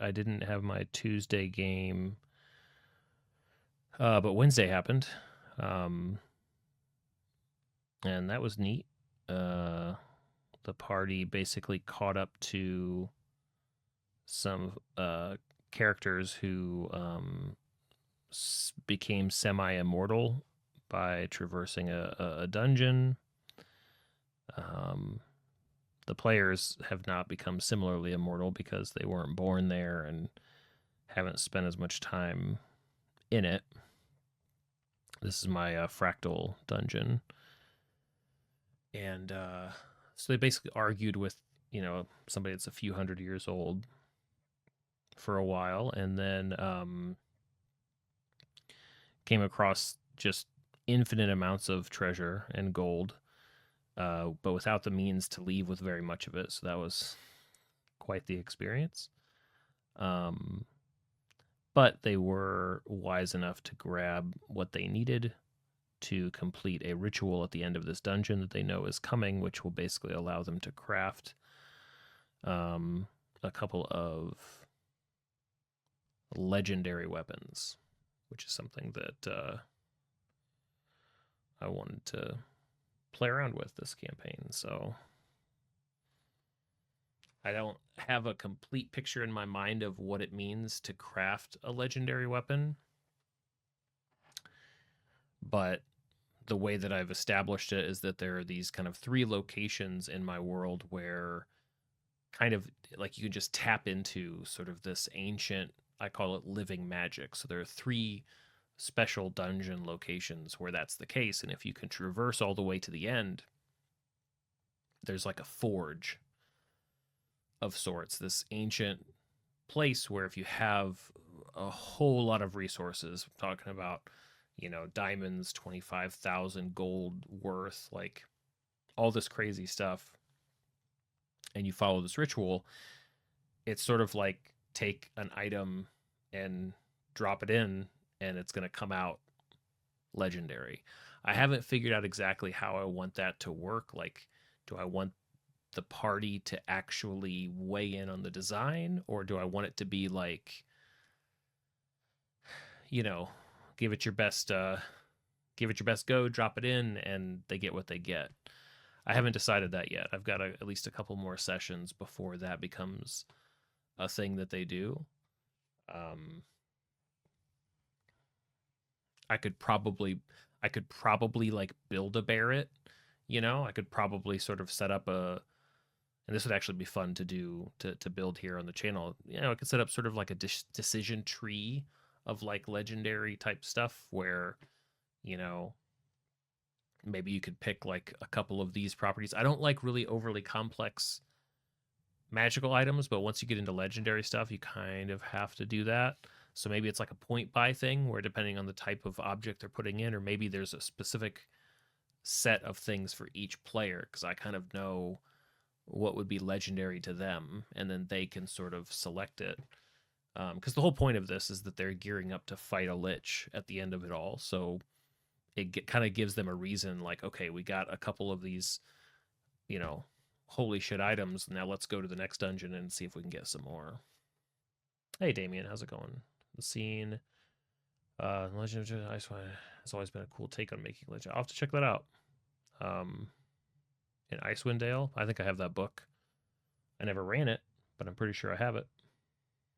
I didn't have my Tuesday game, but Wednesday happened, um, and that was neat. Uh, the party basically caught up to some characters who became semi-immortal by traversing a dungeon. Um, the players have not become similarly immortal because they weren't born there and haven't spent as much time in it. This is my fractal dungeon, and so they basically argued with somebody that's a few hundred years old for a while, and then came across just infinite amounts of treasure and gold, but without the means to leave with very much of it. So that was quite the experience. But they were wise enough to grab what they needed to complete a ritual at the end of this dungeon that they know is coming, which will basically allow them to craft a couple of legendary weapons, which is something that I wanted to play around with this campaign. So I don't have a complete picture in my mind of what it means to craft a legendary weapon, but the way that I've established it is that there are these kind of three locations in my world where kind of like you can just tap into sort of this ancient, I call it living magic. So there are three special dungeon locations where that's the case. And if you can traverse all the way to the end, there's like a forge of sorts, this ancient place where if you have a whole lot of resources, talking about, diamonds, 25,000 gold worth, like all this crazy stuff, and you follow this ritual, it's sort of like take an item and drop it in, and it's going to come out legendary. I haven't figured out exactly how I want that to work. Like, do I want the party to actually weigh in on the design, or do I want it to be like, you know, give it your best go, drop it in, and they get what they get. I haven't decided that yet. I've got at least a couple more sessions before that becomes a thing that they do. Um, I could probably like build a Barrett. I could probably sort of set up and this would actually be fun to do to build here on the channel. I could set up sort of like a decision tree of like legendary type stuff where, you know, maybe you could pick like a couple of these properties. I don't like really overly complex magical items, but once you get into legendary stuff, you kind of have to do that. So maybe it's like a point buy thing where depending on the type of object they're putting in, or maybe there's a specific set of things for each player, because I kind of know what would be legendary to them, and then they can sort of select it. Because the whole point of this is that they're gearing up to fight a lich at the end of it all. So it kind of gives them a reason, like, okay, we got a couple of these, holy shit items. Now let's go to the next dungeon and see if we can get some more. Hey, Damien, how's it going? The scene. Legend of Icewind has always been a cool take on making legend. I'll have to check that out. In Icewind Dale, I think I have that book. I never ran it, but I'm pretty sure I have it.